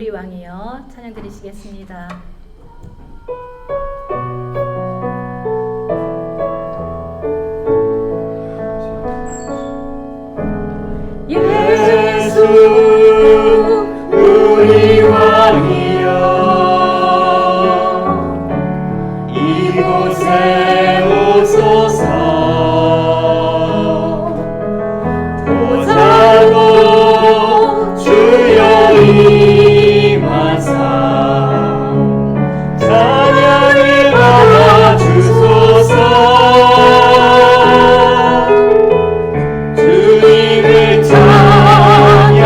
우리 왕이여 찬양 드리시겠습니다. 예수 우리 왕이여 이곳에 오소서 보자고 주여 임하사 찬양을 받아주소서 주님을 찬양하오니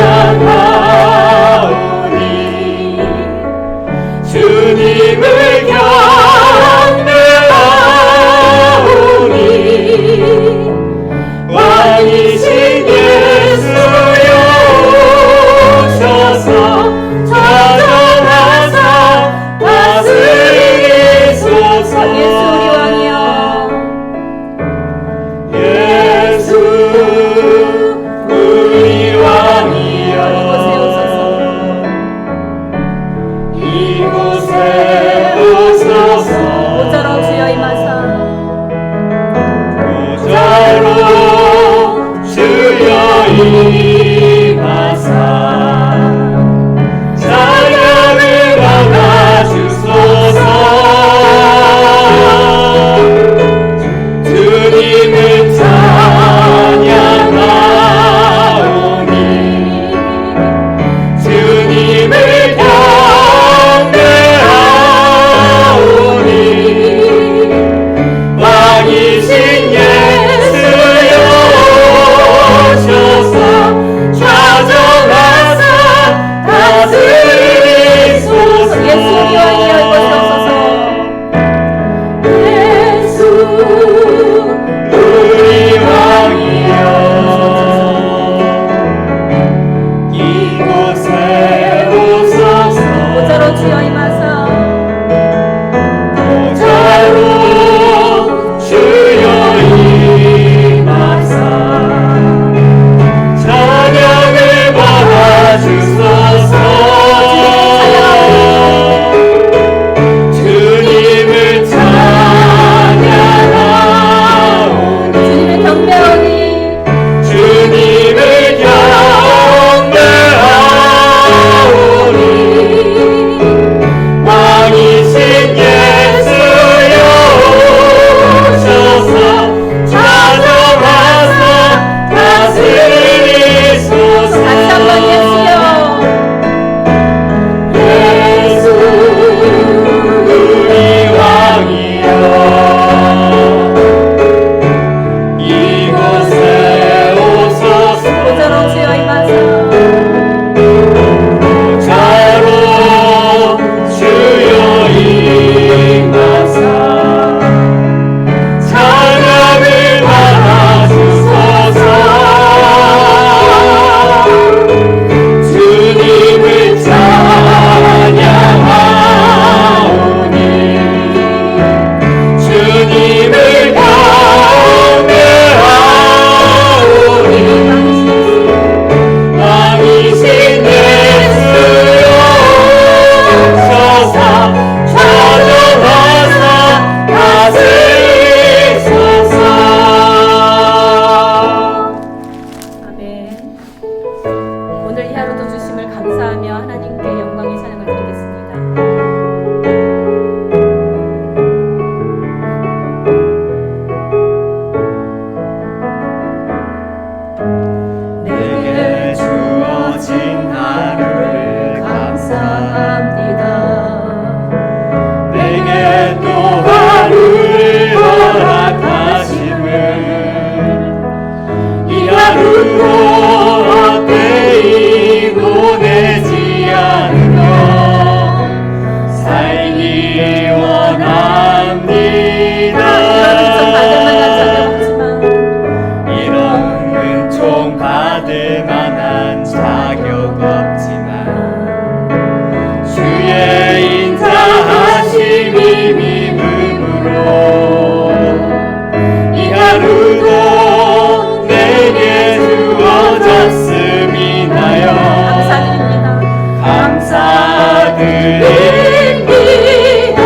감사드립니다.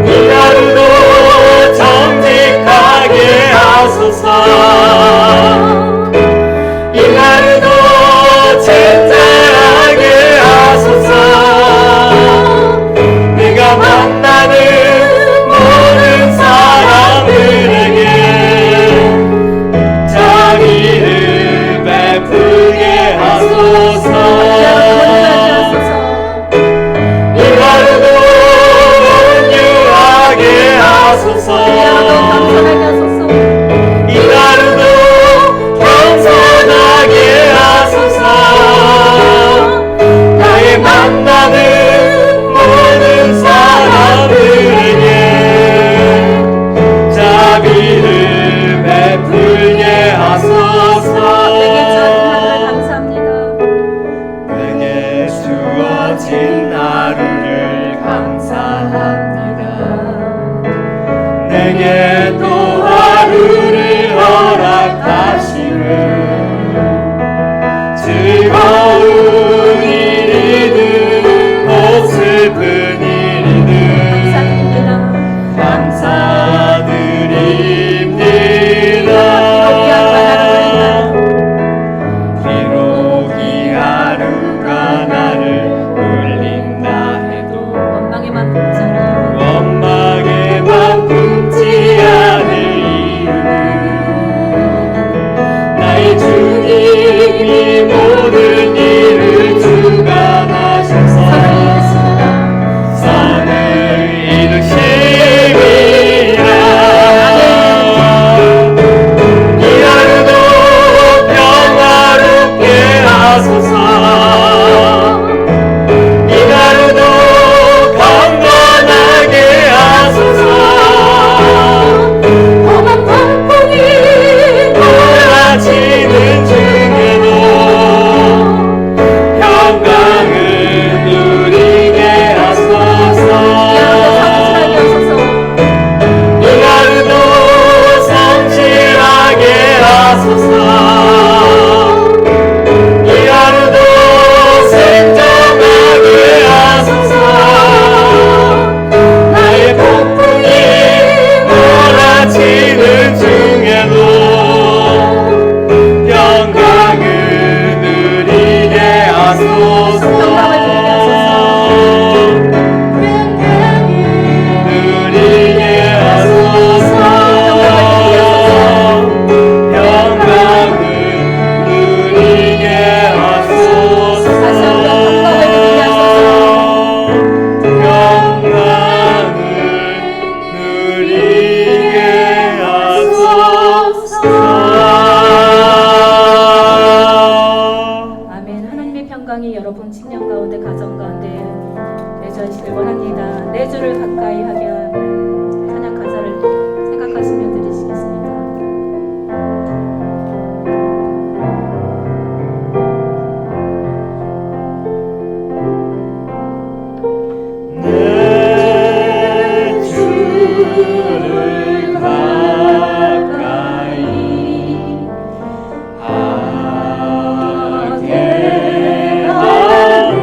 이 하루도 정직하게 하소서. 이 하루도 친절하게 하소서. 내가 만나는 모든 사람들에게 자비를 베풀게 하소서. 이 하루도 온유하게 하소서. 이 하루도 겸손하게 하소서. 나의 만나는 모든 사람들에게 자비를 베풀게 하소서. 내게 주어진 하루를 감사합니다. 내게 또 하루를 허락하시네. 즐거운 일이든 또 슬픈 일이든 감사드립니다. 비록 이 하루가 나를 울린다 해도 원망에만 품지 않을 이유는 나의 주님이 모든 일을 주관하셔서 선을 이루심이라. 이 하루도 평화롭게 하소서. 이 하루도 건강하게 하소서. 험한 폭풍이 몰아치는 중에도 평강을 누리게 하소서. 이 하루도 성실하게 하소서. 이 하루도 생정하게 하소서. 나의 폭풍이 몰아치는 중에도 평강을 누리게 하소서. 누리게 하소서. 평강을 누리게 하소서. 평강을 누리게 하소서. 아멘. 하나님의 평강이 여러분 직령 가운데 가정 가운데 내주하시길 원합니다. 내 주를 가까이 하게 하는 찬양 가사를 생각하시며 드리시겠습니다. 내 주를 가까이 하게 하는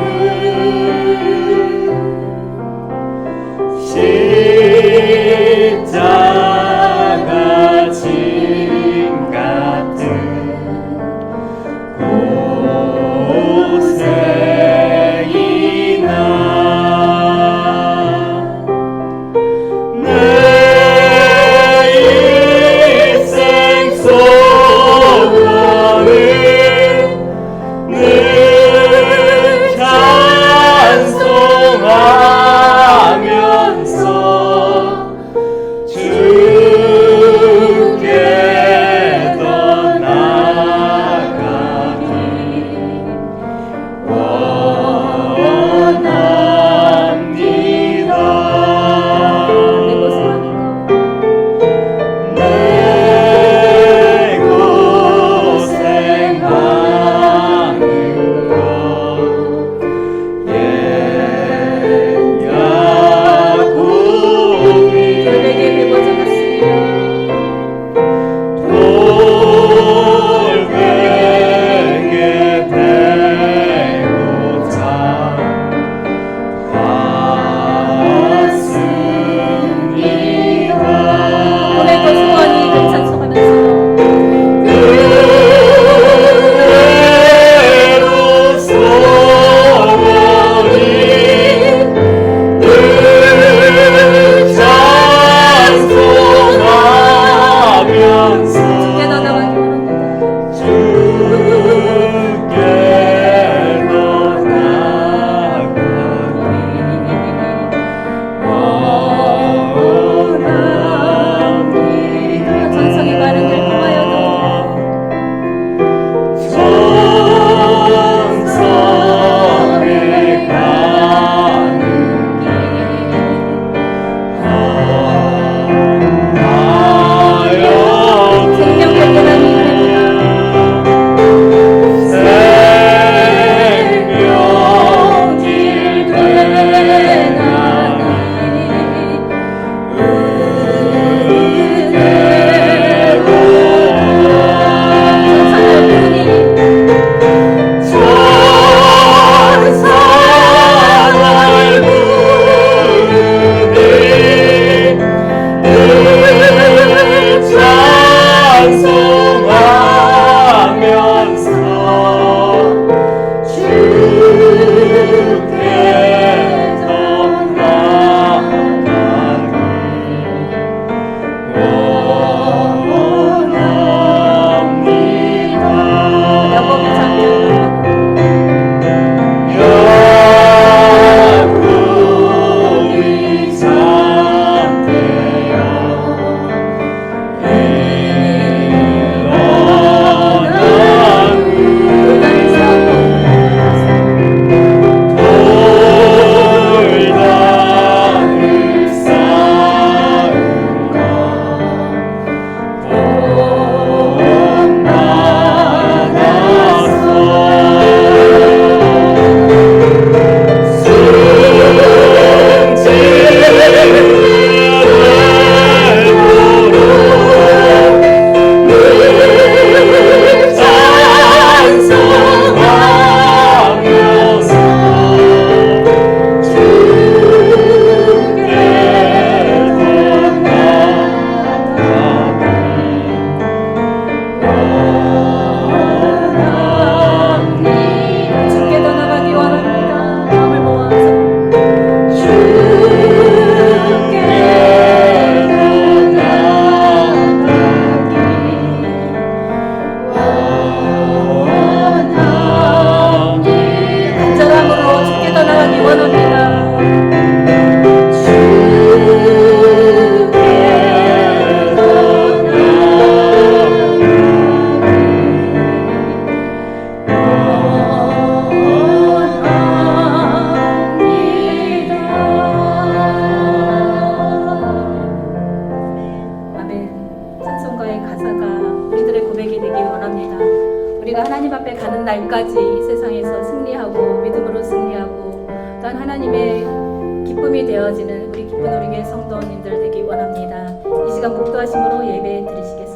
되어지는 우리 기쁜 우리 교회 성도님들 되기 원합니다. 이 시간 복도하심으로 예배 드리시겠습니다.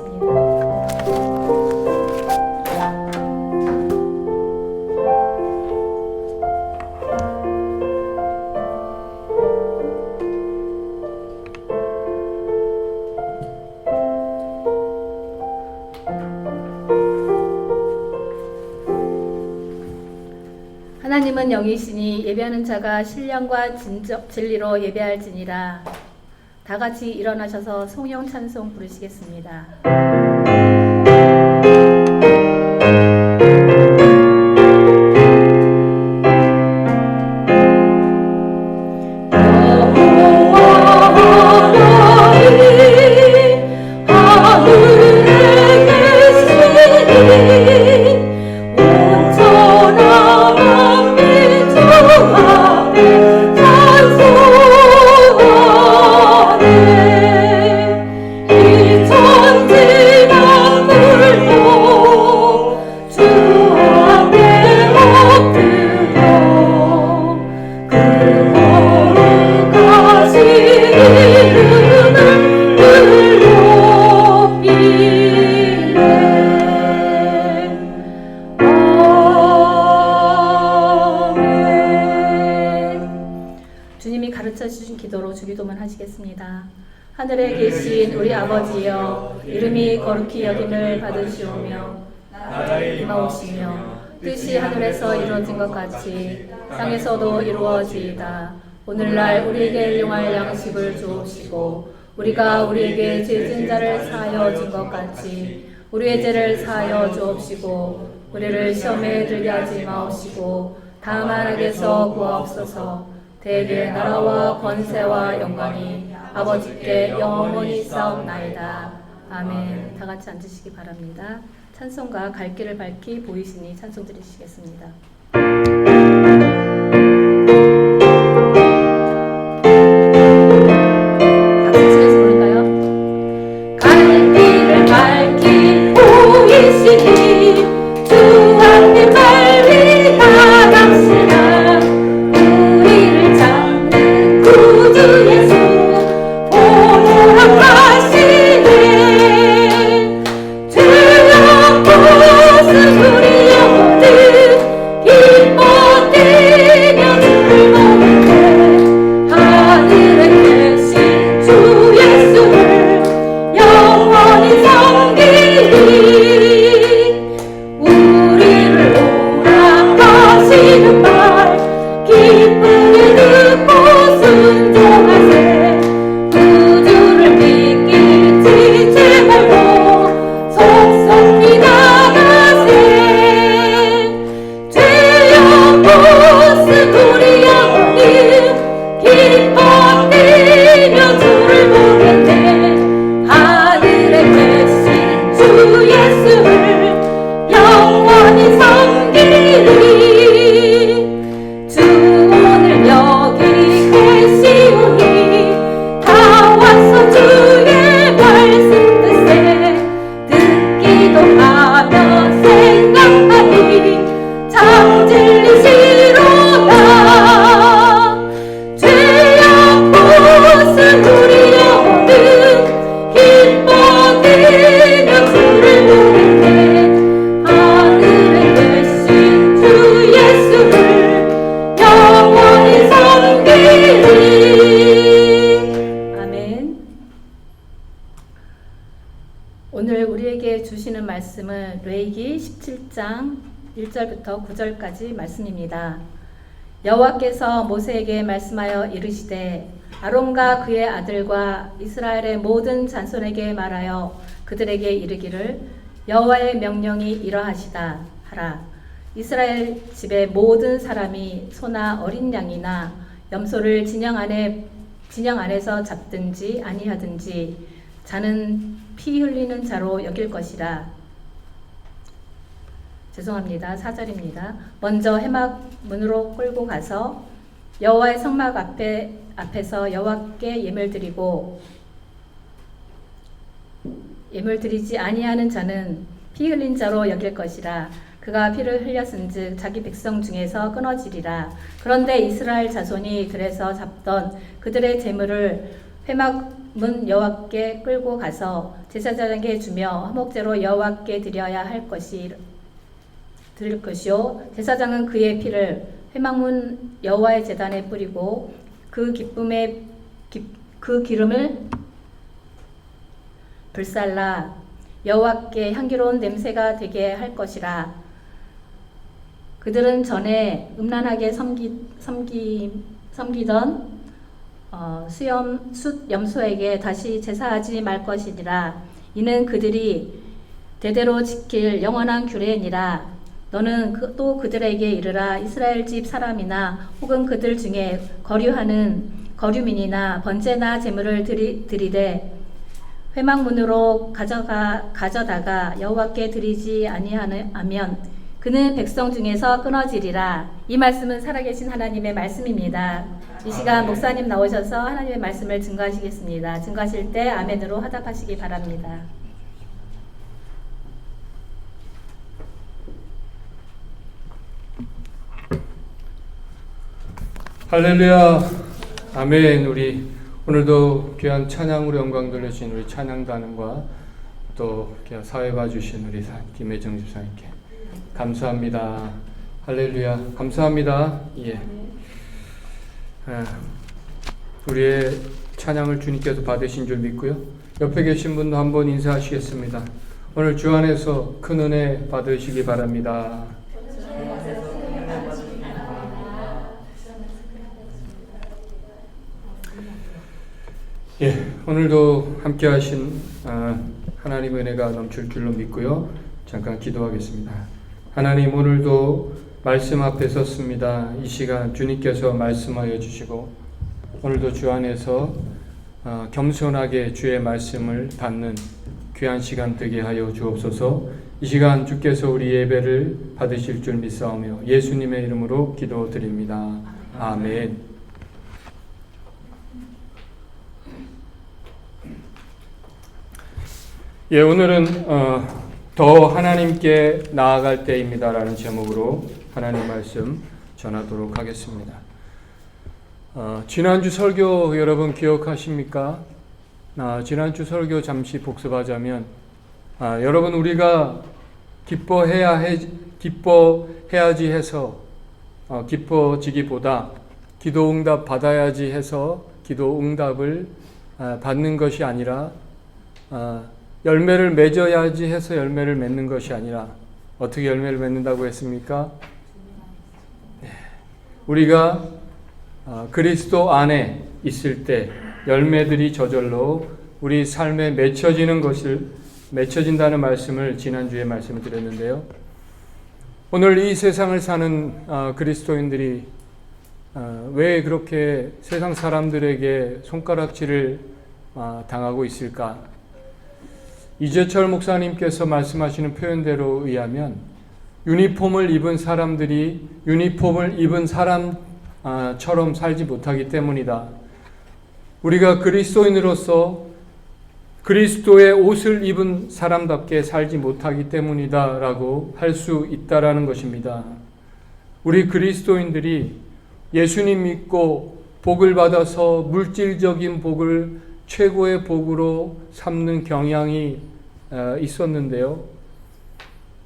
하나님은 영이시니 예배하는 자가 신령과 진리로 예배할지니라. 다 같이 일어나셔서 송영 찬송 부르시겠습니다. 주님이 가르쳐 주신 기도로 주기도문 하시겠습니다. 하늘에 계신 우리 아버지여, 이름이 거룩히 여김을 받으시오며 나라의 임하오시며 뜻이 하늘에서 이루어진 것 같이 땅에서도 이루어지이다. 오늘날 우리에게 일용할 양식을 주옵시고 우리가 우리에게 죄진 자를 사하여 준 것 같이 우리의 죄를 사하여 주옵시고 우리를 시험에 들게 하지 마옵시고 다만 악에서 구하옵소서. 대개 나라와 권세와 영광이 아버지께 영원히 싸움나이다. 아멘. 다 같이 앉으시기 바랍니다. 찬송가 갈 길을 밝히 보이시니 찬송 드리시겠습니다. 박수 치면서 부를까요? 갈 길을 밝히 보이시니 주 앞에 빨리 나갑시다. 구주 예수 보러 가시네. 주여 무슨 우리 영혼들 기뻐 뛰며 주를 보는데 하늘에 계신 주 예수를 영원히 섬기리. 우리를 오라 하시는 말 기쁘게 듣고 순종하세. 구주를 믿기 지체 말고 속속히 나가세. 죄여 무슨 우리 영혼이 기뻐 뛰며 주를 보겠네. 하늘에 계신 주 예수를 영원히 섬기리. 주 오늘 여기 계시오니 다 와서 주의 말씀 듣세. 듣기도 하며 생각하니 참 진리시로다. 죄여 무슨 우리 영혼은 기뻐 뛰며 주를 보겠네. 하늘에 계신 주 예수를 영원히 섬기리. 아멘. 오늘 우리에게 주시는 말씀은 레위기 17장 1절부터 9절까지 말씀입니다. 여호와께서 모세에게 말씀하여 이르시되 아론과 그의 아들과 이스라엘의 모든 잔손에게 말하여 그들에게 이르기를 여호와의 명령이 이러하시다 하라. 이스라엘 집의 모든 사람이 소나 어린 양이나 염소를 진영 안에서 잡든지 아니하든지 자는 피 흘리는 자로 여길 것이라. 죄송합니다. 4절입니다. 먼저 해막 문으로 끌고 가서 여호와의 성막 앞에서 여호와께 예물 드리지 아니하는 자는 피 흘린 자로 여길 것이라. 그가 피를 흘렸은즉 자기 백성 중에서 끊어지리라. 그런데 이스라엘 자손이 들에서 잡던 그들의 재물을 회막문 여호와께 끌고 가서 제사장에게 주며 화목제로 여호와께 드려야 할 드릴 것이요 제사장은 그의 피를 회막문 여호와의 제단에 뿌리고 그 기름을 불살라 여호와께 향기로운 냄새가 되게 할 것이라. 그들은 전에 음란하게 섬기던 숫 염소에게 다시 제사하지 말 것이니라. 이는 그들이 대대로 지킬 영원한 규례니라. 너는 또 그들에게 이르라. 이스라엘 집 사람이나 혹은 그들 중에 거류하는 거류민이나 번제나 제물을 드리되 회막문으로 가져다가 여호와께 드리지 아니하면 그는 백성 중에서 끊어지리라. 이 말씀은 살아계신 하나님의 말씀입니다. 이 시간 목사님 나오셔서 하나님의 말씀을 증거하시겠습니다. 증거하실 때 아멘으로 화답하시기 바랍니다. 할렐루야, 아멘. 우리 오늘도 귀한 찬양으로 영광 돌려주신 우리 찬양단과 또 귀한 사회 봐주신 우리 김혜정 집사님께 감사합니다. 할렐루야, 감사합니다. 예. 우리의 찬양을 주님께서 받으신 줄 믿고요. 옆에 계신 분도 한번 인사하시겠습니다. 오늘 주 안에서 큰 은혜 받으시기 바랍니다. 예, 오늘도 함께 하신 하나님의 은혜가 넘칠 줄로 믿고요. 잠깐 기도하겠습니다. 하나님, 오늘도 말씀 앞에 섰습니다. 이 시간 주님께서 말씀하여 주시고 오늘도 주 안에서 겸손하게 주의 말씀을 받는 귀한 시간 되게 하여 주옵소서. 이 시간 주께서 우리 예배를 받으실 줄 믿사오며 예수님의 이름으로 기도드립니다. 아멘. 예, 오늘은 더 하나님께 나아갈 때입니다라는 제목으로 하나님 말씀 전하도록 하겠습니다. 지난주 설교 여러분 기억하십니까? 지난주 설교 잠시 복습하자면 여러분, 우리가 기뻐해야지 해서 기뻐지기보다 기도 응답 받아야지 해서 기도 응답을 받는 것이 아니라 열매를 맺어야지 해서 열매를 맺는 것이 아니라 어떻게 열매를 맺는다고 했습니까? 네. 우리가 그리스도 안에 있을 때 열매들이 저절로 우리 삶에 맺혀진다는 말씀을 지난주에 말씀을 드렸는데요. 오늘 이 세상을 사는 그리스도인들이 왜 그렇게 세상 사람들에게 손가락질을 당하고 있을까? 이재철 목사님께서 말씀하시는 표현대로 의하면 유니폼을 입은 사람들이 유니폼을 입은 사람처럼 살지 못하기 때문이다. 우리가 그리스도인으로서 그리스도의 옷을 입은 사람답게 살지 못하기 때문이다 라고 할 수 있다라는 것입니다. 우리 그리스도인들이 예수님 믿고 복을 받아서 물질적인 복을 최고의 복으로 삼는 경향이 있었는데요.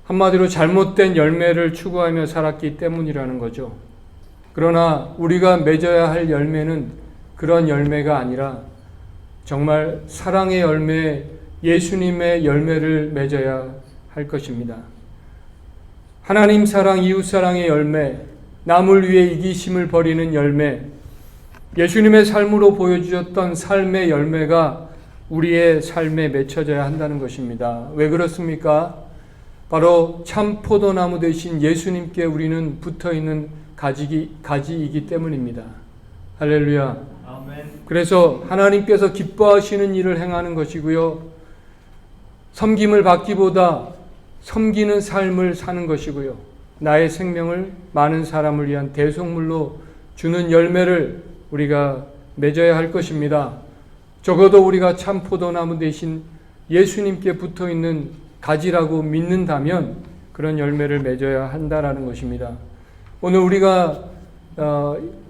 한마디로 잘못된 열매를 추구하며 살았기 때문이라는 거죠. 그러나 우리가 맺어야 할 열매는 그런 열매가 아니라 정말 사랑의 열매, 예수님의 열매를 맺어야 할 것입니다. 하나님 사랑, 이웃 사랑의 열매, 남을 위해 이기심을 버리는 열매, 예수님의 삶으로 보여주셨던 삶의 열매가 우리의 삶에 맺혀져야 한다는 것입니다. 왜 그렇습니까? 바로 참 포도나무 되신 예수님께 우리는 붙어있는 가지이기 때문입니다. 할렐루야. 아멘. 그래서 하나님께서 기뻐하시는 일을 행하는 것이고요. 섬김을 받기보다 섬기는 삶을 사는 것이고요. 나의 생명을 많은 사람을 위한 대속물로 주는 열매를 우리가 맺어야 할 것입니다. 적어도 우리가 참 포도나무 대신 예수님께 붙어있는 가지라고 믿는다면 그런 열매를 맺어야 한다라는 것입니다. 오늘 우리가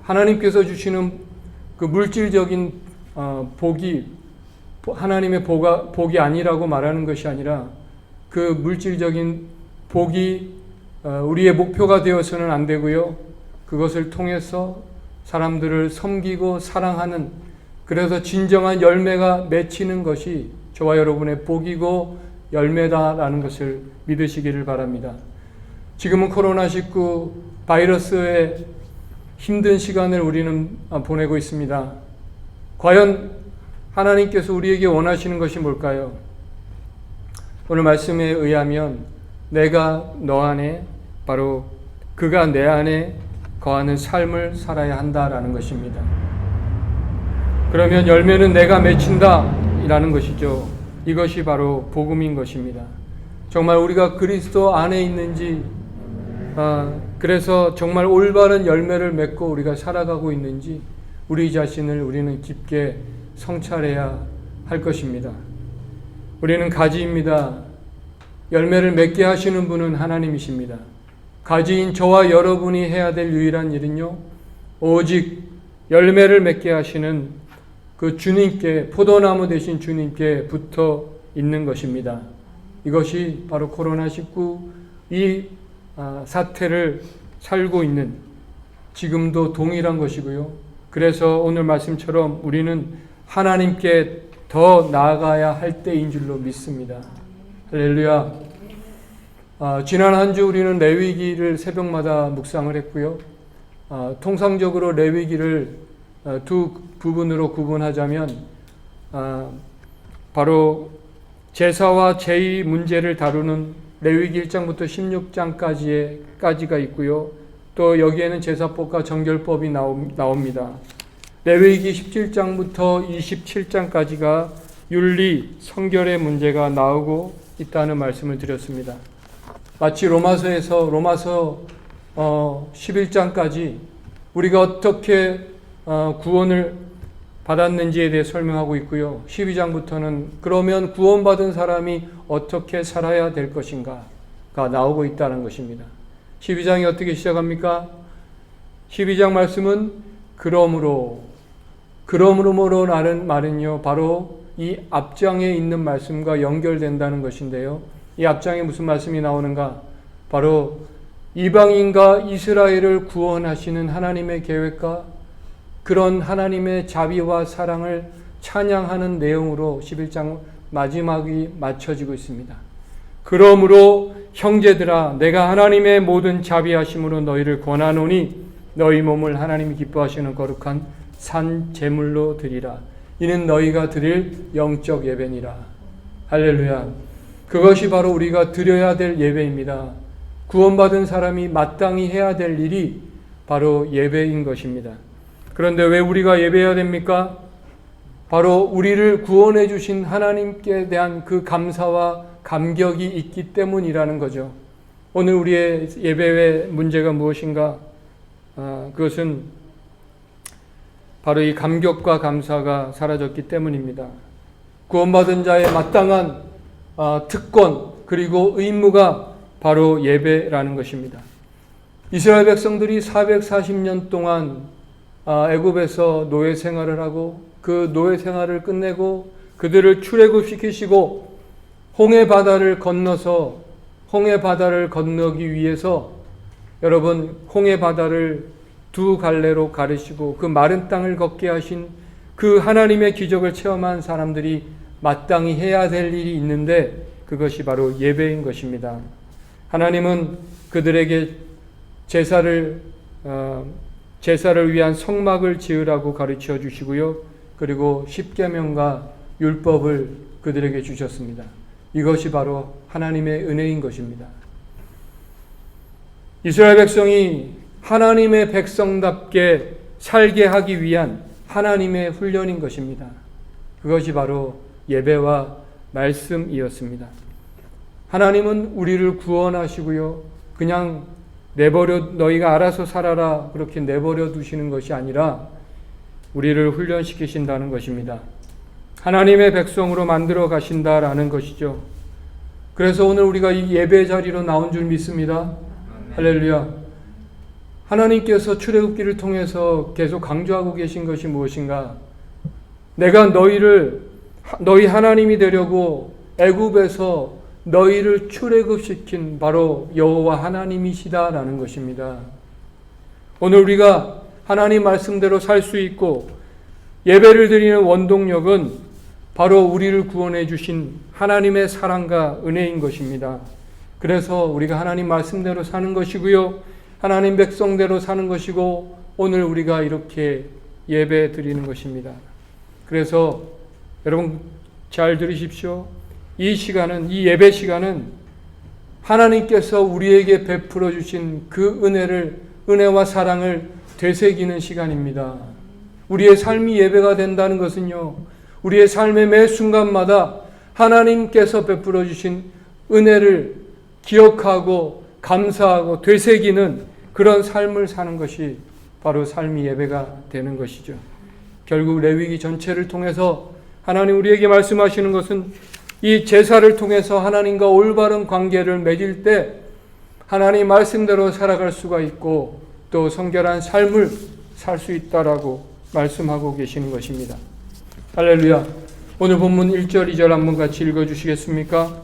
하나님께서 주시는 그 물질적인 복이 하나님의 복이 아니라고 말하는 것이 아니라 그 물질적인 복이 우리의 목표가 되어서는 안 되고요. 그것을 통해서 사람들을 섬기고 사랑하는, 그래서 진정한 열매가 맺히는 것이 저와 여러분의 복이고 열매다라는 것을 믿으시기를 바랍니다. 지금은 코로나19 바이러스의 힘든 시간을 우리는 보내고 있습니다. 과연 하나님께서 우리에게 원하시는 것이 뭘까요? 오늘 말씀에 의하면 내가 너 안에, 바로 그가 내 안에 거하는 삶을 살아야 한다라는 것입니다. 그러면 열매는 내가 맺힌다 이라는 것이죠. 이것이 바로 복음인 것입니다. 정말 우리가 그리스도 안에 있는지, 그래서 정말 올바른 열매를 맺고 우리가 살아가고 있는지 우리 자신을 우리는 깊게 성찰해야 할 것입니다. 우리는 가지입니다. 열매를 맺게 하시는 분은 하나님이십니다. 가지인 저와 여러분이 해야 될 유일한 일은요, 오직 열매를 맺게 하시는 그 주님께, 포도나무 되신 주님께 붙어 있는 것입니다. 이것이 바로 코로나19 이 사태를 살고 있는 지금도 동일한 것이고요. 그래서 오늘 말씀처럼 우리는 하나님께 더 나아가야 할 때인 줄로 믿습니다. 할렐루야. 지난 한 주 우리는 레위기를 새벽마다 묵상을 했고요. 통상적으로 레위기를 두 부분으로 구분하자면 바로 제사와 제의 문제를 다루는 레위기 1장부터 16장까지가 있고요. 또 여기에는 제사법과 정결법이 나옵니다. 레위기 17장부터 27장까지가 윤리, 성결의 문제가 나오고 있다는 말씀을 드렸습니다. 마치 로마서 11장까지 우리가 어떻게 구원을 받았는지에 대해 설명하고 있고요. 12장부터는 그러면 구원받은 사람이 어떻게 살아야 될 것인가가 나오고 있다는 것입니다. 12장이 어떻게 시작합니까? 12장 말씀은 그러므로라는 말은요, 바로 이 앞장에 있는 말씀과 연결된다는 것인데요. 이 앞장에 무슨 말씀이 나오는가? 바로 이방인과 이스라엘을 구원하시는 하나님의 계획과 그런 하나님의 자비와 사랑을 찬양하는 내용으로 11장 마지막이 맞춰지고 있습니다. 그러므로 형제들아, 내가 하나님의 모든 자비하심으로 너희를 권하노니 너희 몸을 하나님이 기뻐하시는 거룩한 산 제물로 드리라. 이는 너희가 드릴 영적 예배니라. 할렐루야. 그것이 바로 우리가 드려야 될 예배입니다. 구원받은 사람이 마땅히 해야 될 일이 바로 예배인 것입니다. 그런데 왜 우리가 예배해야 됩니까? 바로 우리를 구원해 주신 하나님께 대한 그 감사와 감격이 있기 때문이라는 거죠. 오늘 우리의 예배의 문제가 무엇인가? 그것은 바로 이 감격과 감사가 사라졌기 때문입니다. 구원받은 자의 마땅한 특권 그리고 의무가 바로 예배라는 것입니다. 이스라엘 백성들이 440년 동안 애굽에서 노예 생활을 하고 그 노예 생활을 끝내고 그들을 출애굽시키시고 홍해 바다를 건너서 홍해 바다를 건너기 위해서 여러분 홍해 바다를 두 갈래로 가르시고 그 마른 땅을 걷게 하신 그 하나님의 기적을 체험한 사람들이 마땅히 해야 될 일이 있는데 그것이 바로 예배인 것입니다. 하나님은 그들에게 제사를 위한 성막을 지으라고 가르쳐 주시고요. 그리고 십계명과 율법을 그들에게 주셨습니다. 이것이 바로 하나님의 은혜인 것입니다. 이스라엘 백성이 하나님의 백성답게 살게 하기 위한 하나님의 훈련인 것입니다. 그것이 바로 예배와 말씀이었습니다. 하나님은 우리를 구원하시고요. 그냥 너희가 알아서 살아라 그렇게 내버려 두시는 것이 아니라 우리를 훈련시키신다는 것입니다. 하나님의 백성으로 만들어 가신다라는 것이죠. 그래서 오늘 우리가 이 예배 자리로 나온 줄 믿습니다. 할렐루야. 하나님께서 출애굽기를 통해서 계속 강조하고 계신 것이 무엇인가? 내가 너희 하나님이 되려고 애굽에서 너희를 출애굽시킨 바로 여호와 하나님이시다라는 것입니다. 오늘 우리가 하나님 말씀대로 살 수 있고 예배를 드리는 원동력은 바로 우리를 구원해 주신 하나님의 사랑과 은혜인 것입니다. 그래서 우리가 하나님 말씀대로 사는 것이고요, 하나님 백성대로 사는 것이고, 오늘 우리가 이렇게 예배 드리는 것입니다. 그래서 여러분 잘 들으십시오. 이 예배 시간은 하나님께서 우리에게 베풀어 주신 그 은혜와 사랑을 되새기는 시간입니다. 우리의 삶이 예배가 된다는 것은요, 우리의 삶의 매 순간마다 하나님께서 베풀어 주신 은혜를 기억하고 감사하고 되새기는 그런 삶을 사는 것이 바로 삶이 예배가 되는 것이죠. 결국 레위기 전체를 통해서 하나님 우리에게 말씀하시는 것은 이 제사를 통해서 하나님과 올바른 관계를 맺을 때 하나님 말씀대로 살아갈 수가 있고 또 성결한 삶을 살 수 있다라고 말씀하고 계시는 것입니다. 할렐루야. 오늘 본문 1절 2절 한번 같이 읽어주시겠습니까?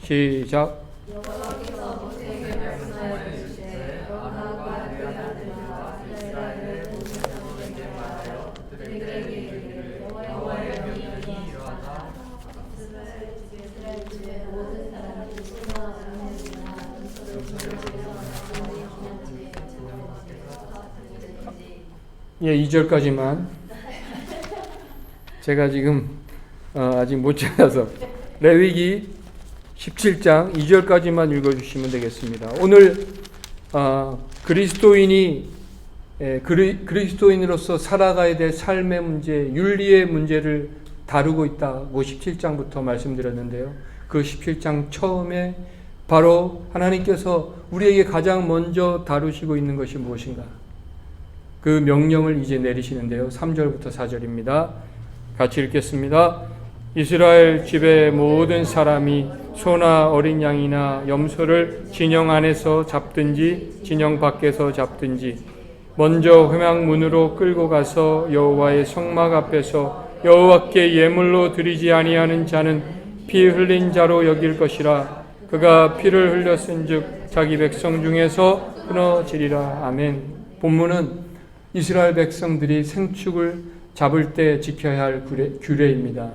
시작. 여호와께서 모세에게 말씀하여 이르시되 아론과 그의 아들과 이스라엘을 모든 자손에게 말하여 그들에게 이르기를 여호와의 명이 이러하다. 이스라엘 집의 모든 사람이 소나 장례지나 예, 2절까지만. 제가 지금 아직 못 찾아서 레위기 17장 2절까지만 읽어주시면 되겠습니다. 오늘 그리스도인으로서 살아가야 될 삶의 문제, 윤리의 문제를 다루고 있다고 17장부터 말씀드렸는데요. 그 17장 처음에 바로 하나님께서 우리에게 가장 먼저 다루시고 있는 것이 무엇인가? 그 명령을 이제 내리시는데요. 3절부터 4절입니다. 같이 읽겠습니다. 이스라엘 집의 모든 사람이 소나 어린 양이나 염소를 진영 안에서 잡든지 진영 밖에서 잡든지 먼저 회막문으로 끌고 가서 여호와의 성막 앞에서 여호와께 예물로 드리지 아니하는 자는 피 흘린 자로 여길 것이라. 그가 피를 흘렸은즉 자기 백성 중에서 끊어지리라. 아멘. 본문은 이스라엘 백성들이 생축을 잡을 때 지켜야 할 규례입니다.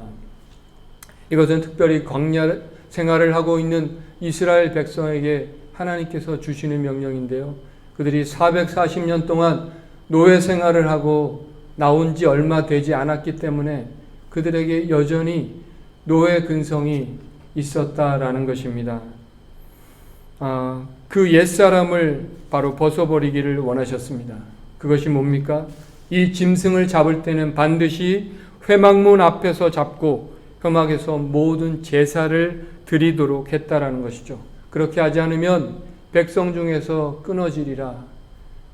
이것은 특별히 광야 생활을 하고 있는 이스라엘 백성에게 하나님께서 주시는 명령인데요. 그들이 440년 동안 노예 생활을 하고 나온 지 얼마 되지 않았기 때문에 그들에게 여전히 노예 근성이 있었다라는 것입니다. 그 옛사람을 바로 벗어버리기를 원하셨습니다. 그것이 뭡니까? 이 짐승을 잡을 때는 반드시 회막문 앞에서 잡고 회막에서 모든 제사를 드리도록 했다라는 것이죠. 그렇게 하지 않으면 백성 중에서 끊어지리라.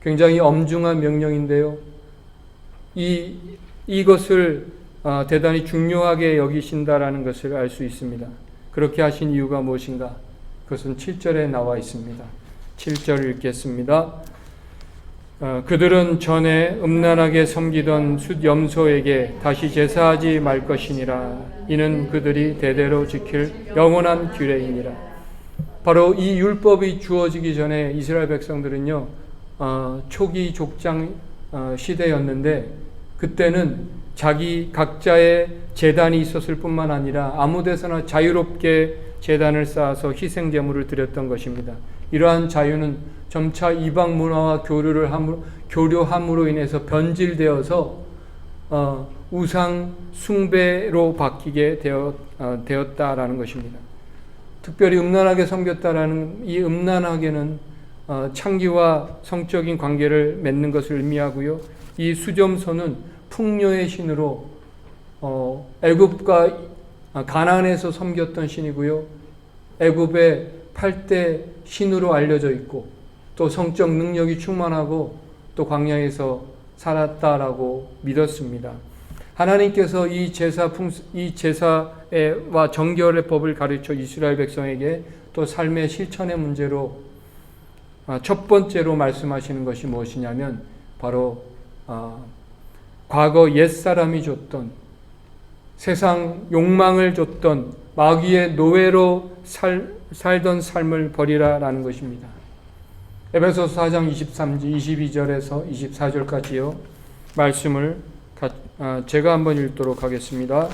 굉장히 엄중한 명령인데요. 이것을 대단히 중요하게 여기신다라는 것을 알 수 있습니다. 그렇게 하신 이유가 무엇인가? 그것은 7절에 나와 있습니다. 7절 읽겠습니다. 그들은 전에 음란하게 섬기던 숫염소에게 다시 제사하지 말 것이니라. 이는 그들이 대대로 지킬 영원한 규례이니라. 바로 이 율법이 주어지기 전에 이스라엘 백성들은요, 초기 족장 시대였는데 그때는 각자의 제단이 있었을 뿐만 아니라 아무 데서나 자유롭게 제단을 쌓아서 희생 제물을 드렸던 것입니다. 이러한 자유는 점차 이방 문화와 교류함으로 인해서 변질되어서 우상 숭배로 바뀌게 되었다라는 것입니다. 특별히 음란하게 섬겼다라는 이 음란하게는 창기와 성적인 관계를 맺는 것을 의미하고요. 이 수점소는 풍요의 신으로 애굽과 가나안에서 섬겼던 신이고요. 애굽의 8대 신으로 알려져 있고 또 성적 능력이 충만하고 또 광야에서 살았다라고 믿었습니다. 하나님께서 이 제사와 정결의 법을 가르쳐 이스라엘 백성에게 또 삶의 실천의 문제로 첫 번째로 말씀하시는 것이 무엇이냐면 바로 과거 옛사람이 줬던 세상 욕망을 줬던 마귀의 노예로 살던 삶을 버리라라는 것입니다. 에베소서 4장 22절에서 24절까지요. 말씀을 제가 한번 읽도록 하겠습니다.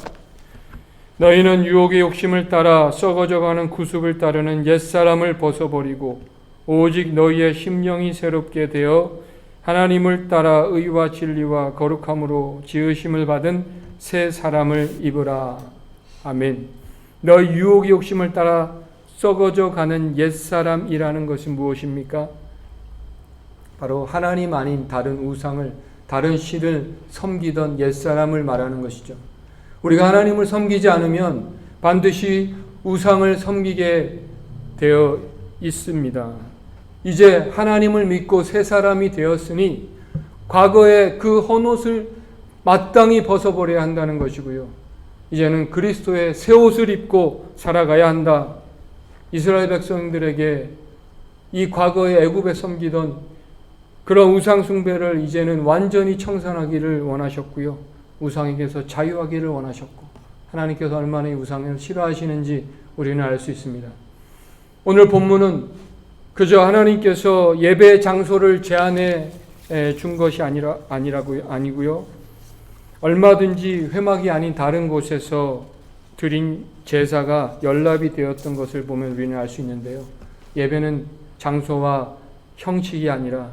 너희는 유혹의 욕심을 따라 썩어져가는 구습을 따르는 옛사람을 벗어버리고 오직 너희의 심령이 새롭게 되어 하나님을 따라 의와 진리와 거룩함으로 지으심을 받은 새 사람을 입으라. 아멘. 너희 유혹의 욕심을 따라 썩어져가는 옛사람이라는 것이 무엇입니까? 바로 하나님 아닌 다른 우상을, 다른 신을 섬기던 옛사람을 말하는 것이죠. 우리가 하나님을 섬기지 않으면 반드시 우상을 섬기게 되어 있습니다. 이제 하나님을 믿고 새 사람이 되었으니 과거의 그 헌옷을 마땅히 벗어버려야 한다는 것이고요. 이제는 그리스도의 새 옷을 입고 살아가야 한다. 이스라엘 백성들에게 이 과거의 애굽에 섬기던 그런 우상 숭배를 이제는 완전히 청산하기를 원하셨고요. 우상에게서 자유하기를 원하셨고, 하나님께서 얼마나 이 우상을 싫어하시는지 우리는 알 수 있습니다. 오늘 본문은 그저 하나님께서 예배 장소를 제한해 준 것이 아니고요. 얼마든지 회막이 아닌 다른 곳에서 드린 제사가 연락이 되었던 것을 보면 우리는 알 수 있는데요. 예배는 장소와 형식이 아니라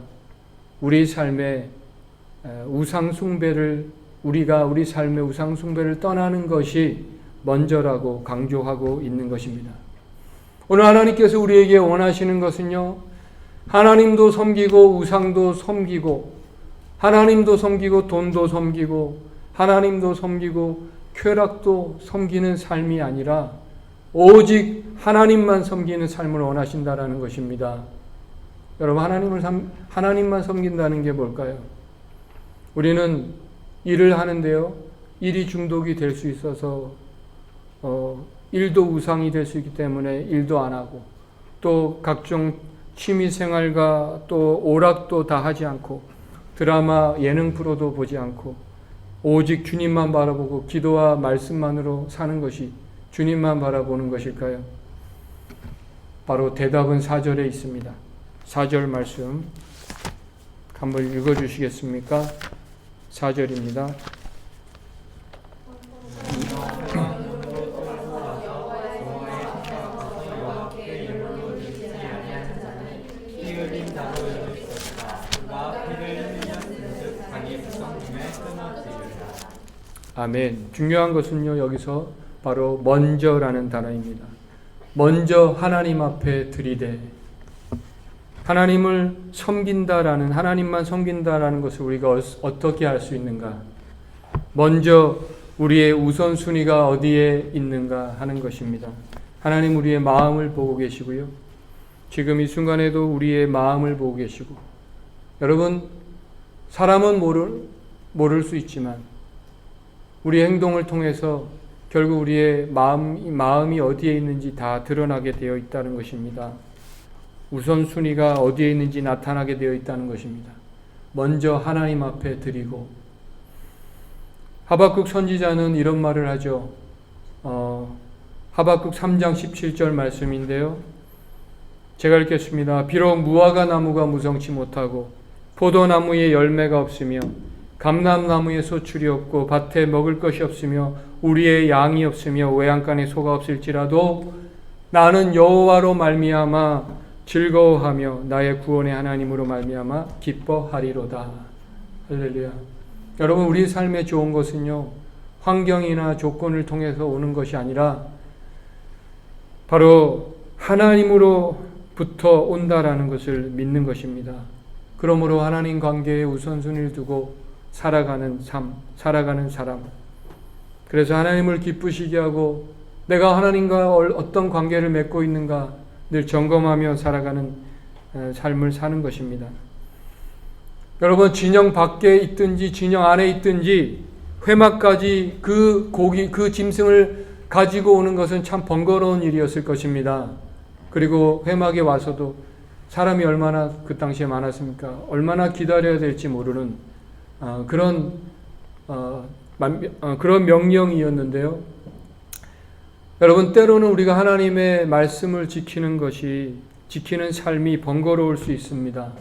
우리 삶의 우상 숭배를, 우리가 우리 삶의 우상 숭배를 떠나는 것이 먼저라고 강조하고 있는 것입니다. 오늘 하나님께서 우리에게 원하시는 것은요, 하나님도 섬기고 우상도 섬기고, 하나님도 섬기고 돈도 섬기고, 하나님도 섬기고 쾌락도 섬기는 삶이 아니라 오직 하나님만 섬기는 삶을 원하신다라는 것입니다. 여러분, 하나님만 섬긴다는 게 뭘까요? 우리는 일을 하는데요, 일이 중독이 될 수 있어서 일도 우상이 될 수 있기 때문에 일도 안 하고, 또 각종 취미생활과 또 오락도 다 하지 않고, 드라마 예능 프로도 보지 않고, 오직 주님만 바라보고 기도와 말씀만으로 사는 것이 주님만 바라보는 것일까요? 바로 대답은 4절에 있습니다. 4절 말씀 한번 읽어주시겠습니까? 4절입니다. 아멘. 중요한 것은요, 여기서 바로 먼저라는 단어입니다. 먼저 하나님 앞에 들이대 하나님을 섬긴다라는, 하나님만 섬긴다라는 것을 우리가 어떻게 알 수 있는가? 먼저 우리의 우선순위가 어디에 있는가 하는 것입니다. 하나님 우리의 마음을 보고 계시고요. 지금 이 순간에도 우리의 마음을 보고 계시고, 여러분, 사람은 모를 수 있지만 우리 행동을 통해서 결국 우리의 마음이 어디에 있는지 다 드러나게 되어 있다는 것입니다. 우선순위가 어디에 있는지 나타나게 되어 있다는 것입니다. 먼저 하나님 앞에 드리고, 하박국 선지자는 이런 말을 하죠. 하박국 3장 17절 말씀인데요. 제가 읽겠습니다. 비록 무화과 나무가 무성치 못하고 포도나무에 열매가 없으며 감람나무에 소출이 없고 밭에 먹을 것이 없으며 우리의 양이 없으며 외양간에 소가 없을지라도 나는 여호와로 말미암아 즐거워하며 나의 구원의 하나님으로 말미암아 기뻐하리로다. 할렐루야. 여러분, 우리 삶에 좋은 것은요, 환경이나 조건을 통해서 오는 것이 아니라 바로 하나님으로부터 온다라는 것을 믿는 것입니다. 그러므로 하나님 관계에 우선순위를 두고 살아가는 삶, 살아가는 사람. 그래서 하나님을 기쁘시게 하고 내가 하나님과 어떤 관계를 맺고 있는가 늘 점검하며 살아가는 삶을 사는 것입니다. 여러분, 진영 밖에 있든지 진영 안에 있든지 회막까지 그 짐승을 가지고 오는 것은 참 번거로운 일이었을 것입니다. 그리고 회막에 와서도 사람이 얼마나 그 당시에 많았습니까? 얼마나 기다려야 될지 모르는 그런 명령이었는데요. 여러분, 때로는 우리가 하나님의 말씀을 지키는 삶이 번거로울 수 있습니다.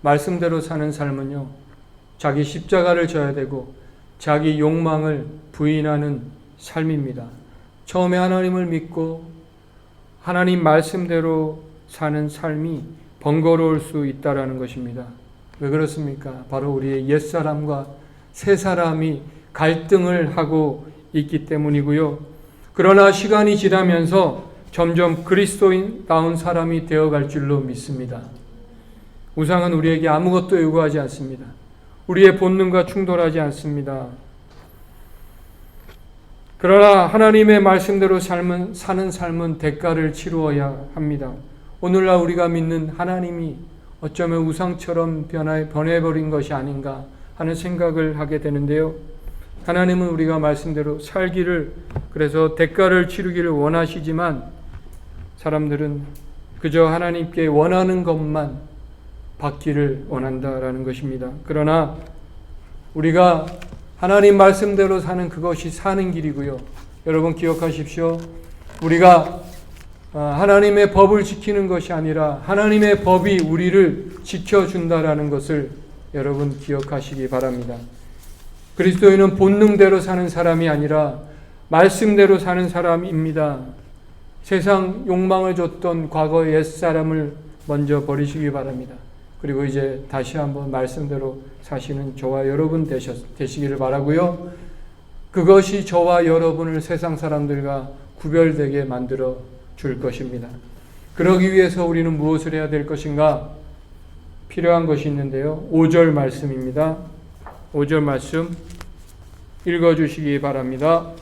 말씀대로 사는 삶은요, 자기 십자가를 져야 되고 자기 욕망을 부인하는 삶입니다. 처음에 하나님을 믿고 하나님 말씀대로 사는 삶이 번거로울 수 있다라는 것입니다. 왜 그렇습니까? 바로 우리의 옛사람과 새사람이 갈등을 하고 있기 때문이고요. 그러나 시간이 지나면서 점점 그리스도인다운 사람이 되어갈 줄로 믿습니다. 우상은 우리에게 아무것도 요구하지 않습니다. 우리의 본능과 충돌하지 않습니다. 그러나 하나님의 말씀대로 사는 삶은 대가를 치루어야 합니다. 오늘날 우리가 믿는 하나님이 어쩌면 우상처럼 변해버린 것이 아닌가 하는 생각을 하게 되는데요. 하나님은 우리가 말씀대로 살기를, 그래서 대가를 치르기를 원하시지만 사람들은 그저 하나님께 원하는 것만 받기를 원한다라는 것입니다. 그러나 우리가 하나님 말씀대로 사는 그것이 사는 길이고요. 여러분 기억하십시오. 우리가 하나님의 법을 지키는 것이 아니라 하나님의 법이 우리를 지켜준다라는 것을 여러분 기억하시기 바랍니다. 그리스도인은 본능대로 사는 사람이 아니라 말씀대로 사는 사람입니다. 세상 욕망을 줬던 과거의 옛사람을 먼저 버리시기 바랍니다. 그리고 이제 다시 한번 말씀대로 사시는 저와 여러분 되시기를 바라고요. 그것이 저와 여러분을 세상 사람들과 구별되게 만들어 줄 것입니다. 그러기 위해서 우리는 무엇을 해야 될 것인가? 필요한 것이 있는데요. 5절 말씀입니다. 5절 말씀 읽어주시기 바랍니다.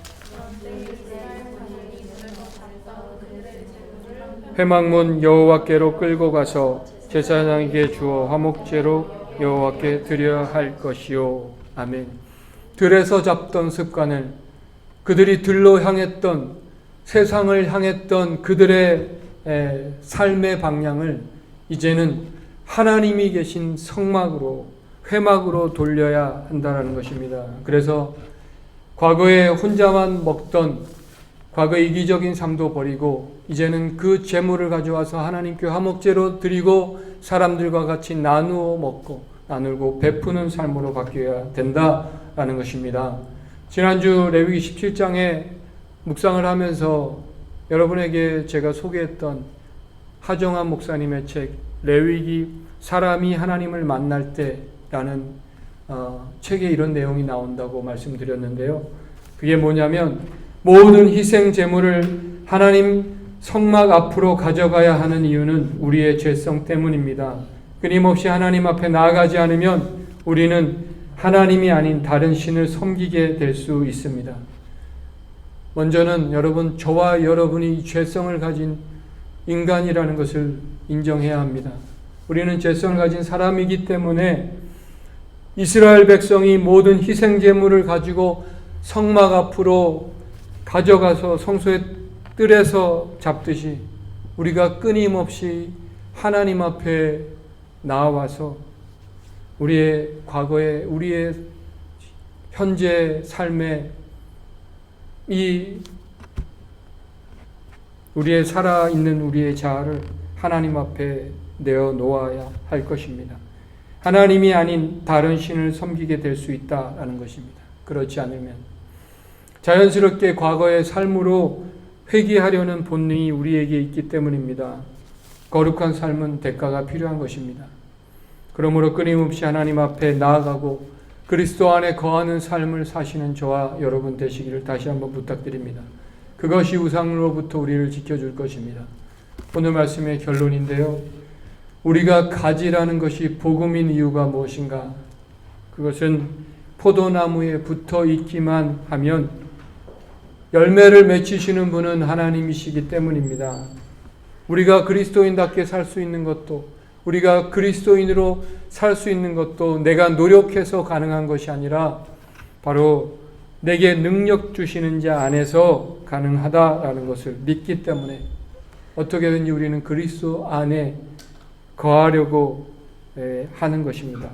회막문 여호와께로 끌고 가서 제사장에게 주어 화목제로 여호와께 드려야 할 것이요. 아멘. 들에서 잡던 습관을, 그들이 들로 향했던, 세상을 향했던 그들의 삶의 방향을 이제는 하나님이 계신 성막으로, 회막으로 돌려야 한다는 것입니다. 그래서 과거에 혼자만 먹던 과거의 이기적인 삶도 버리고 이제는 그 재물을 가져와서 하나님께 화목제로 드리고 사람들과 같이 나누어 먹고 나누고 베푸는 삶으로 바뀌어야 된다라는 것입니다. 지난주 레위기 17장에 묵상을 하면서 여러분에게 제가 소개했던 하정환 목사님의 책 레위기 사람이 하나님을 만날 때라는 책에 이런 내용이 나온다고 말씀드렸는데요. 그게 뭐냐면 모든 희생 제물을 하나님 성막 앞으로 가져가야 하는 이유는 우리의 죄성 때문입니다. 끊임없이 하나님 앞에 나아가지 않으면 우리는 하나님이 아닌 다른 신을 섬기게 될 수 있습니다. 먼저는 여러분, 저와 여러분이 죄성을 가진 인간이라는 것을 인정해야 합니다. 우리는 죄성을 가진 사람이기 때문에 이스라엘 백성이 모든 희생 제물을 가지고 성막 앞으로 가져가서 성소의 뜰에서 잡듯이 우리가 끊임없이 하나님 앞에 나와서 우리의 과거에, 우리의 현재 삶에 우리의 살아있는 우리의 자아를 하나님 앞에 내어 놓아야 할 것입니다. 하나님이 아닌 다른 신을 섬기게 될 수 있다는 것입니다. 그렇지 않으면 자연스럽게 과거의 삶으로 회귀하려는 본능이 우리에게 있기 때문입니다. 거룩한 삶은 대가가 필요한 것입니다. 그러므로 끊임없이 하나님 앞에 나아가고 그리스도 안에 거하는 삶을 사시는 저와 여러분 되시기를 다시 한번 부탁드립니다. 그것이 우상으로부터 우리를 지켜줄 것입니다. 오늘 말씀의 결론인데요. 우리가 가지라는 것이 복음인 이유가 무엇인가? 그것은 포도나무에 붙어 있기만 하면 열매를 맺히시는 분은 하나님이시기 때문입니다. 우리가 그리스도인답게 살 수 있는 것도, 우리가 그리스도인으로 살 수 있는 것도 내가 노력해서 가능한 것이 아니라 바로 내게 능력 주시는 자 안에서 가능하다라는 것을 믿기 때문에 어떻게든지 우리는 그리스도 안에 거하려고 하는 것입니다.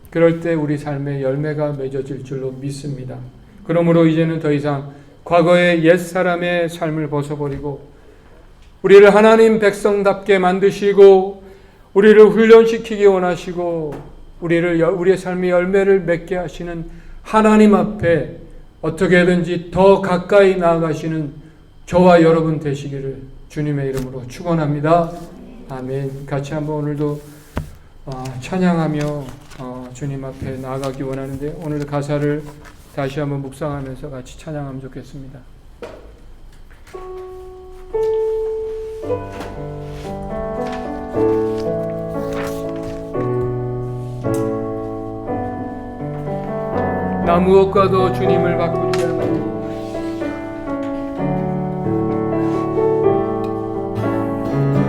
그럴 때 우리 삶의 열매가 맺어질 줄로 믿습니다. 그러므로 이제는 더 이상 과거의 옛사람의 삶을 벗어버리고 우리를 하나님 백성답게 만드시고 우리를 훈련시키기 원하시고 우리의 삶의 열매를 맺게 하시는 하나님 앞에 어떻게든지 더 가까이 나아가시는 저와 여러분 되시기를 주님의 이름으로 축원합니다. 아멘. 같이 한번 오늘도 찬양하며 주님 앞에 나아가기 원하는데 오늘 가사를 다시 한번 묵상하면서 같이 찬양하면 좋겠습니다. 나 무엇과도 주님을 바꾸지 않고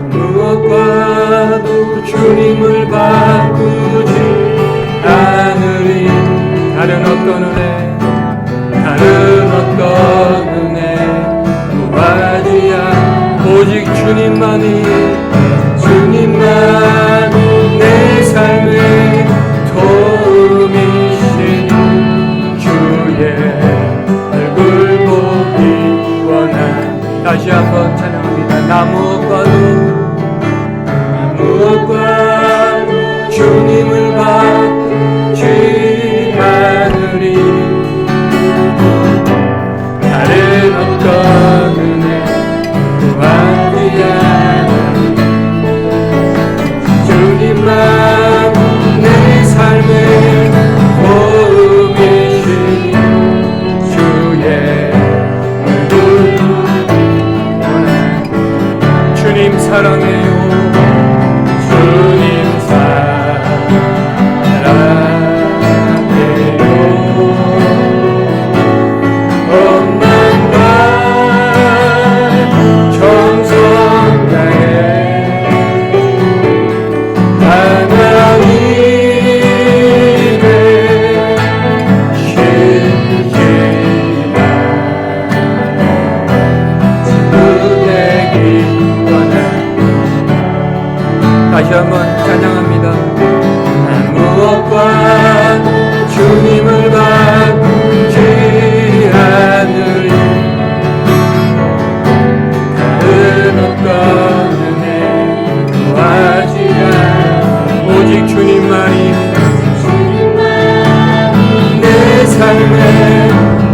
무엇과도 주님을 바꾸지 않으리. 다른 어떤 은혜 다른 어떤 은혜 구하지 않 오직 주님만이 내 삶의 도움이시니 주의 얼굴 보기 원한 다시 한번 찬양합니다. 나 무엇과도 주님을 바꾸지 않으리. 다른 어떤 은혜 구하지 않으리. 주님만 내 삶의 도움이시니 주의 얼굴 원한 주님 사랑해요. 주님 사랑해요. 엄만과 정성 다해 하나님의 신실한 은혜기 원한 다시 한번 찬양합니다. 난 무엇과 주님을 바꾸지 않으리. 다른 어떤 은혜 구하지 않으리. 오직 주님만이 내 삶의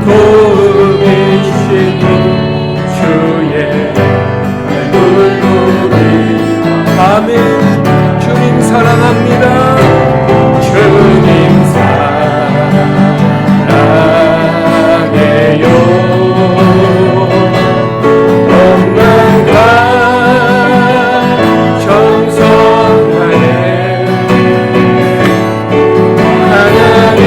도움이시니 주의 얼굴 보기 아멘. 주님 사랑합니다. 주님 사랑해요. 엄만과 정성 다해 하나님의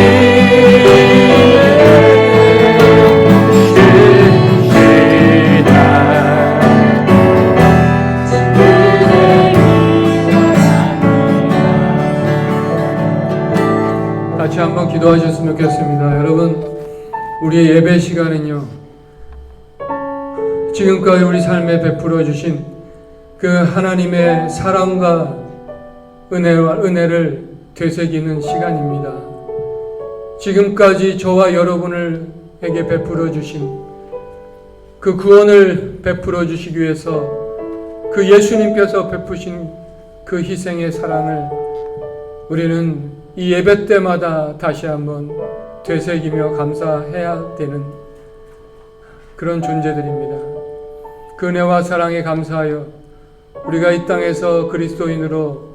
같이 한번 기도하셨으면 좋겠습니다. 여러분, 우리의 예배 시간은요, 지금까지 우리 삶에 베풀어 주신 그 하나님의 사랑과 은혜를 되새기는 시간입니다. 지금까지 저와 여러분에게 베풀어 주신 그 구원을 베풀어 주시기 위해서 그 예수님께서 베푸신 그 희생의 사랑을 우리는 이 예배 때마다 다시 한번 되새기며 감사해야 되는 그런 존재들입니다. 그 은혜와 사랑에 감사하여 우리가 이 땅에서 그리스도인으로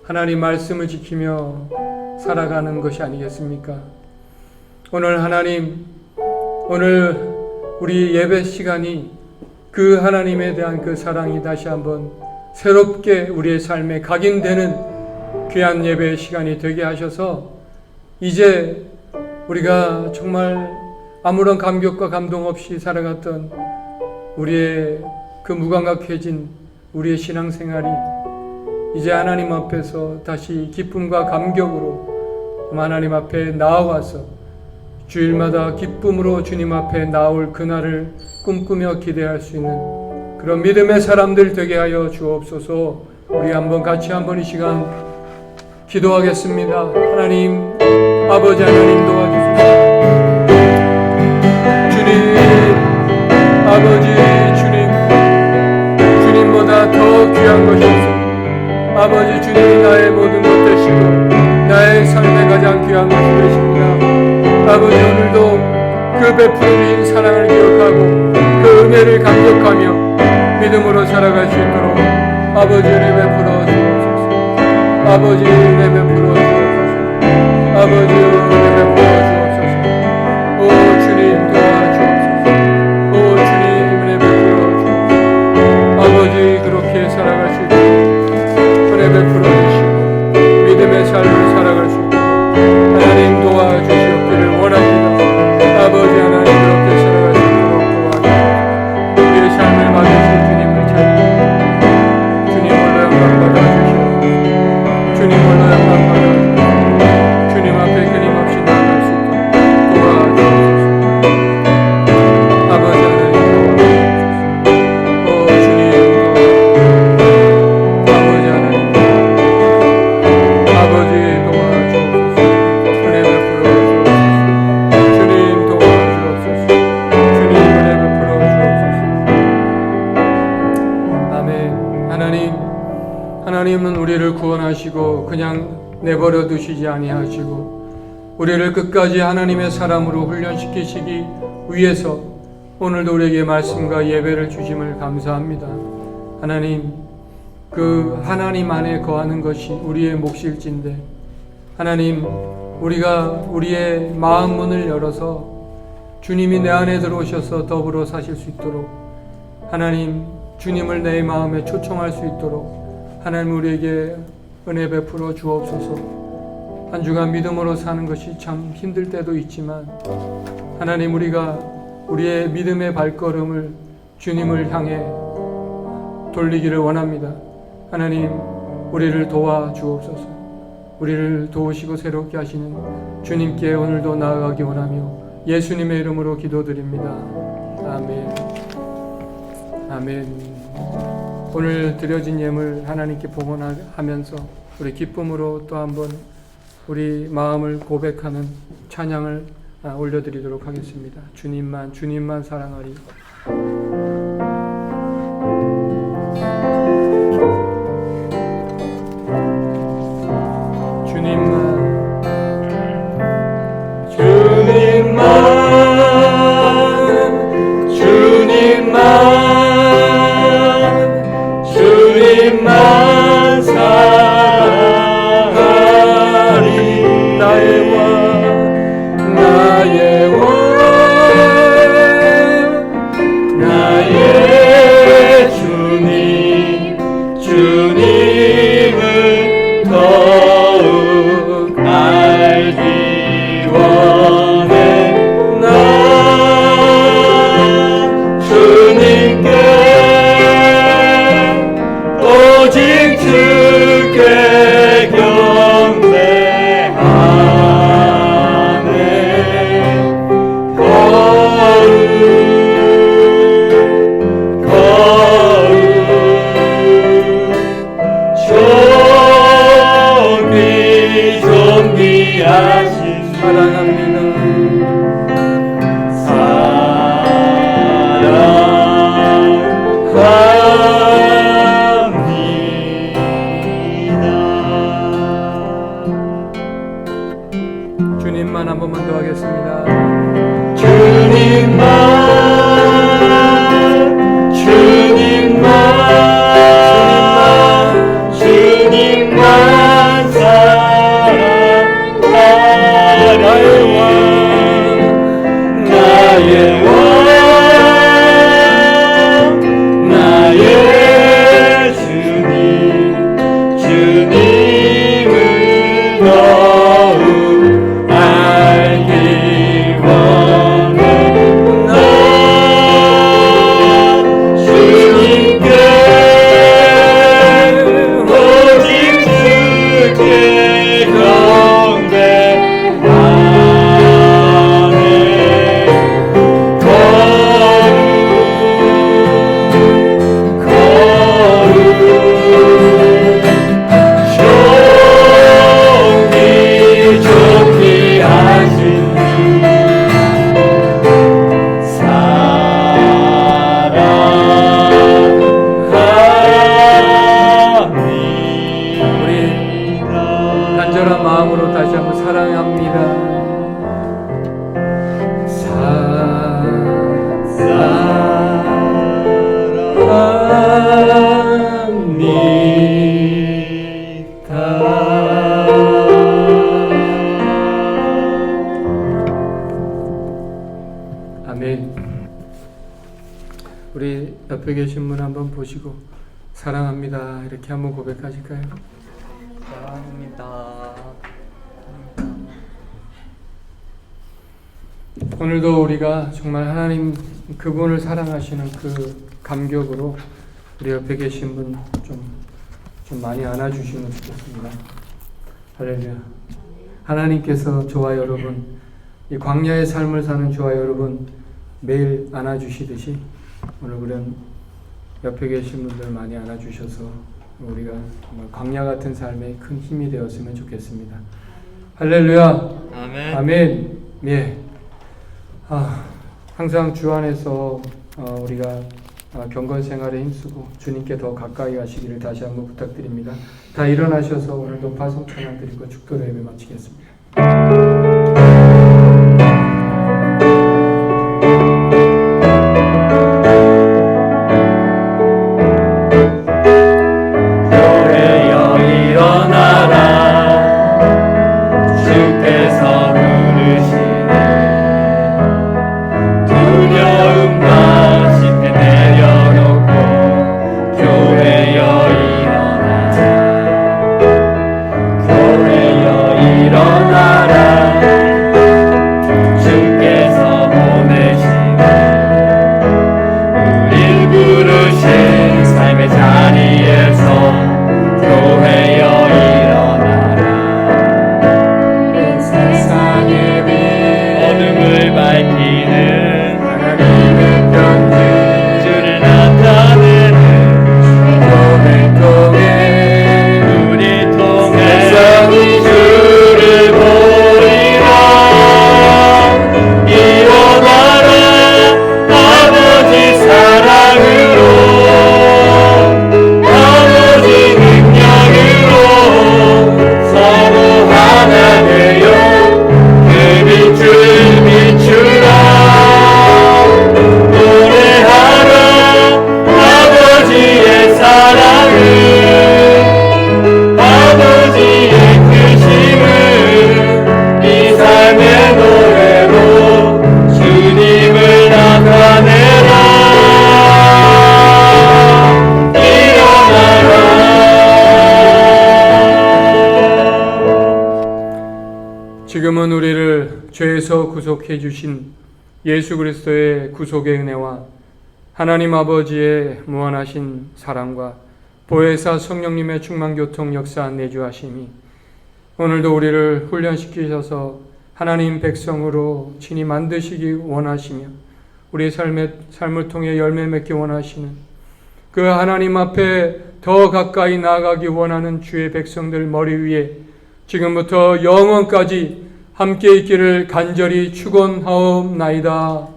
하나님 말씀을 지키며 살아가는 것이 아니겠습니까? 오늘 하나님, 오늘 우리 예배 시간이 그 하나님에 대한 그 사랑이 다시 한번 새롭게 우리의 삶에 각인되는 귀한 예배의 시간이 되게 하셔서 이제 우리가 정말 아무런 감격과 감동 없이 살아갔던 우리의 그 무감각해진 우리의 신앙생활이 이제 하나님 앞에서 다시 기쁨과 감격으로 하나님 앞에 나아와서 주일마다 기쁨으로 주님 앞에 나올 그날을 꿈꾸며 기대할 수 있는 그런 믿음의 사람들 되게 하여 주옵소서. 우리 한번 같이 한번 이 시간 기도하겠습니다. 하나님, 아버지 하나님 도와주소서. 주님, 아버지 주님, 주님보다 더 귀한 것이 없습니다. 아버지 주님이 나의 모든 것 되시고 나의 삶에 가장 귀한 것이 되십니다. 아버지, 오늘도 그 베풀어 주신 사랑을 기억하고 그 은혜를 감격하며 믿음으로 살아갈 수 있도록 아버지 은혜 베풀어 주옵소서. 아버지 은혜 베풀어 주옵소서. 아버지 은혜 베풀어 주옵소서. 오 주님 도와주옵소서. 오 주님 은혜 베풀어 주옵소서. 아버지 그렇게 살아갈 수 있도록 은혜 베풀어 주시고 믿음의 삶을 살아갈 수 있도록 하나님 도와주시옵기를 원합니다. 아버지 하나님 그렇게 살아갈 수 있도록 도와주시옵소서. 우리의 삶을 받으실 주님을 찾으시옵소서. 주님 홀로 영광 받아주시옵소서. 주님 홀로 영광 받아주시옵소서. 주님 앞에 끊임없이 나아갈 수 있도록 도와주옵소서. 아버지 하나님 도와주옵소서. 오 주님 도와주옵소서. 아버지 하나님 아버지 도와주옵소서. 은혜 베풀어 주옵소서. 주님 도와주옵소서. 주님 은혜 베풀어 주옵소서. 아멘. 하나님은 우리를 구원하시고 그냥 내버려 두시지 아니하시고 우리를 끝까지 하나님의 사람으로 훈련시키시기 위해서 오늘도 우리에게 말씀과 예배를 주심을 감사합니다. 하나님, 그 하나님 안에 거하는 것이 우리의 몫일진데 하나님, 우리가 우리의 마음 문을 열어서 주님이 내 안에 들어오셔서 더불어 사실 수 있도록 하나님, 주님을 내 마음에 초청할 수 있도록 하나님 우리에게 은혜 베풀어 주옵소서. 한 주간 믿음으로 사는 것이 참 힘들 때도 있지만 하나님, 우리가 우리의 믿음의 발걸음을 주님을 향해 돌리기를 원합니다. 하나님, 우리를 도와주옵소서. 우리를 도우시고 새롭게 하시는 주님께 오늘도 나아가기 원하며 예수님의 이름으로 기도드립니다. 아멘. 아멘. 오늘 드려진 예물 하나님께 봉헌하면서 우리 기쁨으로 또 한번 우리 마음을 고백하는 찬양을 올려드리도록 하겠습니다. 주님만 사랑하리. 주님만 사랑하리. 나의 왕, 나의 왕, 나의 주님, 주님을 더욱 알기 원해. 나 주님께 오직 주께 경배하네. 존귀하신 사랑합니다. 주님만 한 번만 더 하겠습니다. 주님만 사랑하리. 나의 왕, 나의 왕, 나의 주님, 주님을 더욱 알기 원해. 다시 한번 사랑합니다. 아멘. 우리 옆에 계신 분 한번 보시고 사랑합니다 이렇게 한번 고백하실까요? 사랑합니다. 오늘도 우리가 정말 하나님 그분을 사랑하시는 그 감격으로 우리 옆에 계신 분 좀 많이 안아주시면 좋겠습니다. 할렐루야. 하나님께서 저와 여러분, 이 광야의 삶을 사는 저와 여러분 매일 안아주시듯이 오늘 그런 옆에 계신 분들 많이 안아주셔서 우리가 정말 광야 같은 삶에 큰 힘이 되었으면 좋겠습니다. 할렐루야. 아멘. 아멘. 예. 항상 주 안에서 우리가 경건 생활에 힘쓰고 주님께 더 가까이 가시기를 다시 한번 부탁드립니다. 다 일어나셔서 오늘도 파송 찬양 드리고 축도로 예배 마치겠습니다. 지금은 우리를 죄에서 구속해 주신 예수 그리스도의 구속의 은혜와 하나님 아버지의 무한하신 사랑과 보혜사 성령님의 충만교통 역사 내주하심이 오늘도 우리를 훈련시키셔서 하나님 백성으로 친히 만드시기 원하시며 우리의 삶을 통해 열매 맺기 원하시는 그 하나님 앞에 더 가까이 나아가기 원하는 주의 백성들 머리 위에 지금부터 영원까지 함께 있기를 간절히 축원하옵나이다.